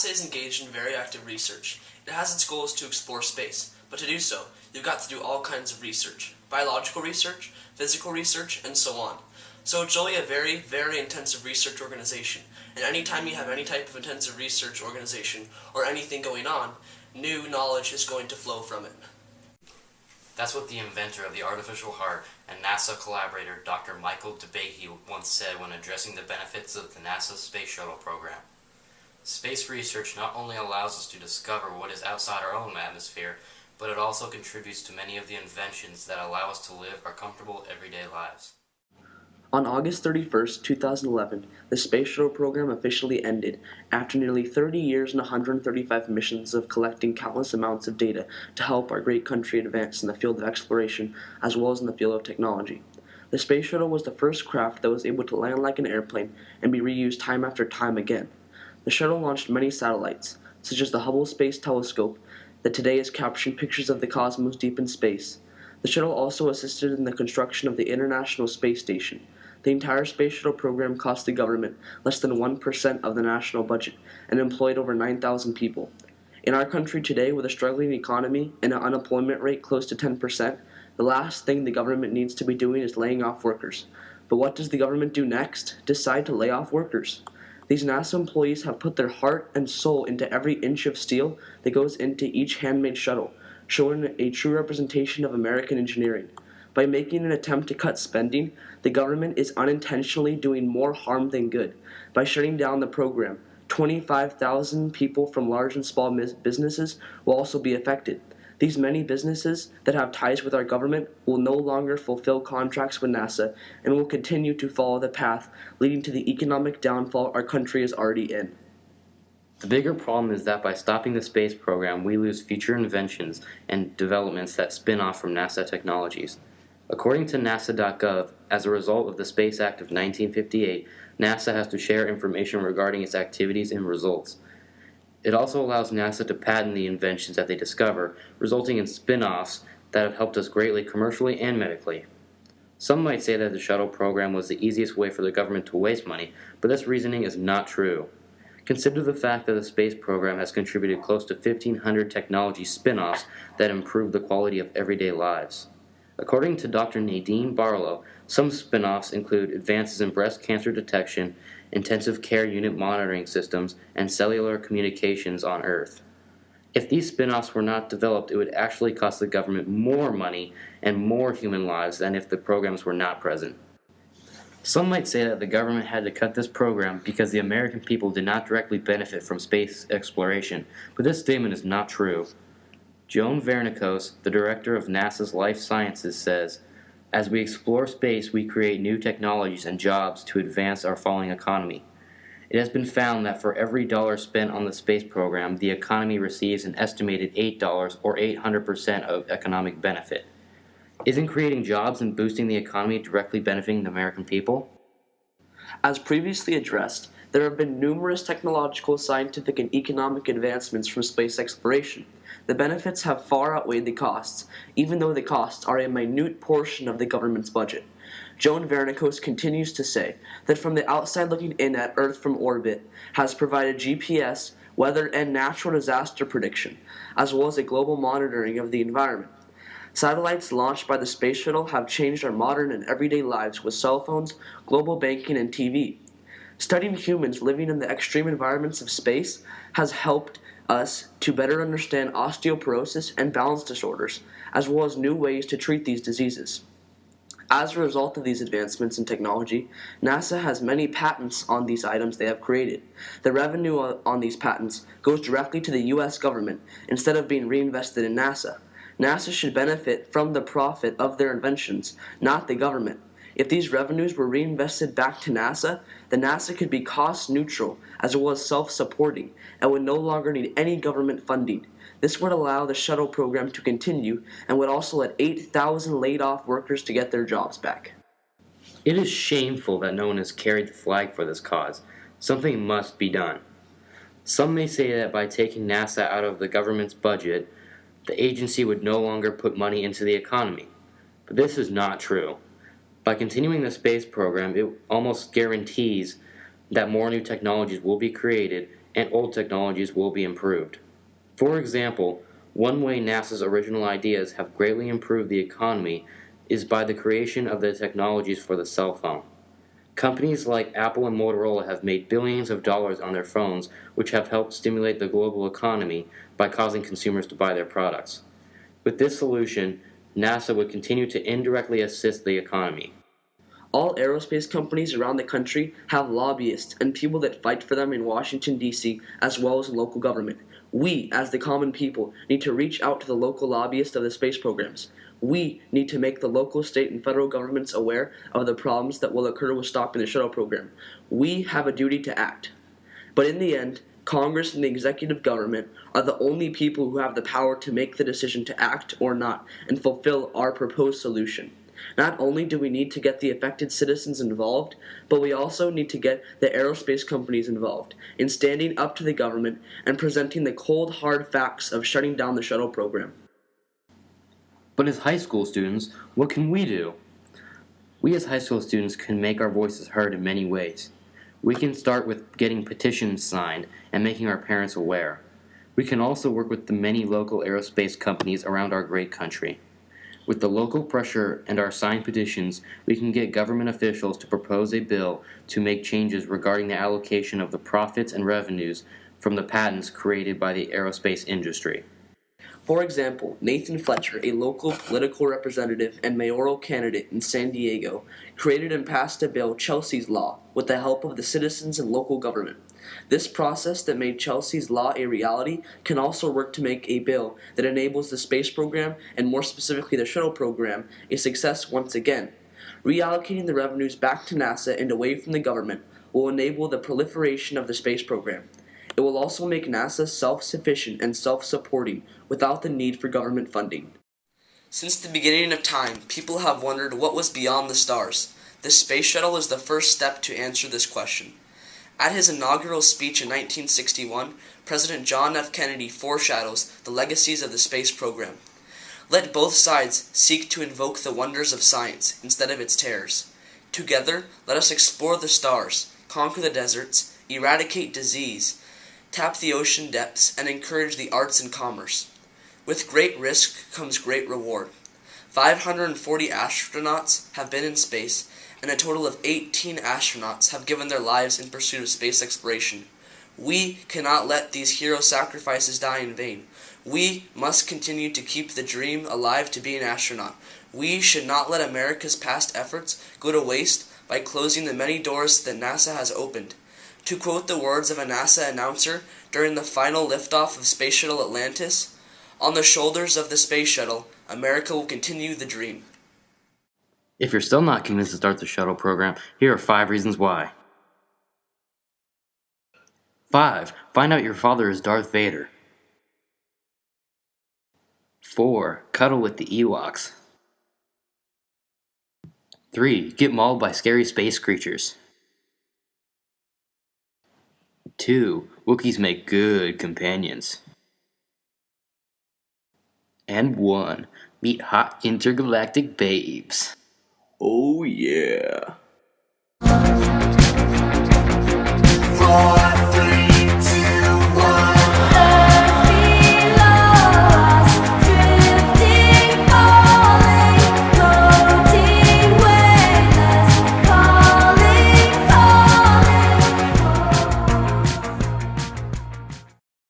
NASA is engaged in very active research. It has its goals to explore space, but to do so, you've got to do all kinds of research. Biological research, physical research, and so on. So it's really a very, very intensive research organization, and anytime you have any type of intensive research organization or anything going on, new knowledge is going to flow from it. That's what the inventor of the artificial heart and NASA collaborator Dr. Michael DeBakey once said when addressing the benefits of the NASA Space Shuttle program. Space research not only allows us to discover what is outside our own atmosphere, but it also contributes to many of the inventions that allow us to live our comfortable everyday lives. On August 31st, 2011, the Space Shuttle program officially ended after nearly 30 years and 135 missions of collecting countless amounts of data to help our great country advance in the field of exploration as well as in the field of technology. The Space Shuttle was the first craft that was able to land like an airplane and be reused time after time again. The shuttle launched many satellites, such as the Hubble Space Telescope, that today is capturing pictures of the cosmos deep in space. The shuttle also assisted in the construction of the International Space Station. The entire Space Shuttle program cost the government less than 1% of the national budget and employed over 9,000 people. In our country today, with a struggling economy and an unemployment rate close to 10%, the last thing the government needs to be doing is laying off workers. But what does the government do next? Decide to lay off workers. These NASA employees have put their heart and soul into every inch of steel that goes into each handmade shuttle, showing a true representation of American engineering. By making an attempt to cut spending, the government is unintentionally doing more harm than good. By shutting down the program, 25,000 people from large and small businesses will also be affected. These many businesses that have ties with our government will no longer fulfill contracts with NASA and will continue to follow the path leading to the economic downfall our country is already in. The bigger problem is that by stopping the space program, we lose future inventions and developments that spin off from NASA technologies. According to NASA.gov, as a result of the Space Act of 1958, NASA has to share information regarding its activities and results. It also allows NASA to patent the inventions that they discover, resulting in spin-offs that have helped us greatly commercially and medically. Some might say that the shuttle program was the easiest way for the government to waste money, but this reasoning is not true. Consider the fact that the space program has contributed close to 1,500 technology spin-offs that improve the quality of everyday lives. According to Dr. Nadine Barlow, some spin-offs include advances in breast cancer detection, intensive care unit monitoring systems, and cellular communications on Earth. If these spin-offs were not developed, it would actually cost the government more money and more human lives than if the programs were not present. Some might say that the government had to cut this program because the American people did not directly benefit from space exploration, but this statement is not true. Joan Vernikos, the director of NASA's Life Sciences, says, "As we explore space, we create new technologies and jobs to advance our falling economy. It has been found that for every dollar spent on the space program, the economy receives an estimated $8 or 800% of economic benefit. Isn't creating jobs and boosting the economy directly benefiting the American people?" As previously addressed, there have been numerous technological, scientific, and economic advancements from space exploration. The benefits have far outweighed the costs, even though the costs are a minute portion of the government's budget. Joan Vernikos continues to say that from the outside looking in at Earth from orbit has provided GPS, weather, and natural disaster prediction, as well as a global monitoring of the environment. Satellites launched by the Space Shuttle have changed our modern and everyday lives with cell phones, global banking, and TV. Studying humans living in the extreme environments of space has helped us to better understand osteoporosis and balance disorders, as well as new ways to treat these diseases. As a result of these advancements in technology, NASA has many patents on these items they have created. The revenue on these patents goes directly to the U.S. government instead of being reinvested in NASA. NASA should benefit from the profit of their inventions, not the government. If these revenues were reinvested back to NASA, then NASA could be cost neutral as well as self-supporting and would no longer need any government funding. This would allow the shuttle program to continue and would also let 8,000 laid-off workers to get their jobs back. It is shameful that no one has carried the flag for this cause. Something must be done. Some may say that by taking NASA out of the government's budget, the agency would no longer put money into the economy. But this is not true. By continuing the space program, it almost guarantees that more new technologies will be created and old technologies will be improved. For example, one way NASA's original ideas have greatly improved the economy is by the creation of the technologies for the cell phone. Companies like Apple and Motorola have made billions of dollars on their phones, which have helped stimulate the global economy by causing consumers to buy their products. With this solution, NASA would continue to indirectly assist the economy. All aerospace companies around the country have lobbyists and people that fight for them in Washington, D.C., as well as in local government. We, as the common people, need to reach out to the local lobbyists of the space programs. We need to make the local, state, and federal governments aware of the problems that will occur with stopping the shuttle program. We have a duty to act. But in the end, Congress and the executive government are the only people who have the power to make the decision to act or not and fulfill our proposed solution. Not only do we need to get the affected citizens involved, but we also need to get the aerospace companies involved in standing up to the government and presenting the cold, hard facts of shutting down the shuttle program. But as high school students, what can we do? We as high school students can make our voices heard in many ways. We can start with getting petitions signed and making our parents aware. We can also work with the many local aerospace companies around our great country. With the local pressure and our signed petitions, we can get government officials to propose a bill to make changes regarding the allocation of the profits and revenues from the patents created by the aerospace industry. For example, Nathan Fletcher, a local political representative and mayoral candidate in San Diego, created and passed a bill, Chelsea's Law, with the help of the citizens and local government. This process that made Chelsea's Law a reality can also work to make a bill that enables the space program, and more specifically the shuttle program, a success once again. Reallocating the revenues back to NASA and away from the government will enable the proliferation of the space program. It will also make NASA self-sufficient and self-supporting without the need for government funding. Since the beginning of time, people have wondered what was beyond the stars. The space shuttle is the first step to answer this question. At his inaugural speech in 1961, President John F. Kennedy foreshadows the legacies of the space program. Let both sides seek to invoke the wonders of science instead of its terrors. Together, let us explore the stars, conquer the deserts, eradicate disease, tap the ocean depths, and encourage the arts and commerce. With great risk comes great reward. 540 astronauts have been in space, and a total of 18 astronauts have given their lives in pursuit of space exploration. We cannot let these hero sacrifices die in vain. We must continue to keep the dream alive to be an astronaut. We should not let America's past efforts go to waste by closing the many doors that NASA has opened. To quote the words of a NASA announcer during the final liftoff of Space Shuttle Atlantis, "On the shoulders of the space shuttle, America will continue the dream." If you're still not convinced to start the shuttle program, here are 5 reasons why. 5. Find out your father is Darth Vader. 4. Cuddle with the Ewoks. 3. Get mauled by scary space creatures. 2. Wookiees make good companions. And 1. Meet hot intergalactic babes. Oh yeah. 4, 3,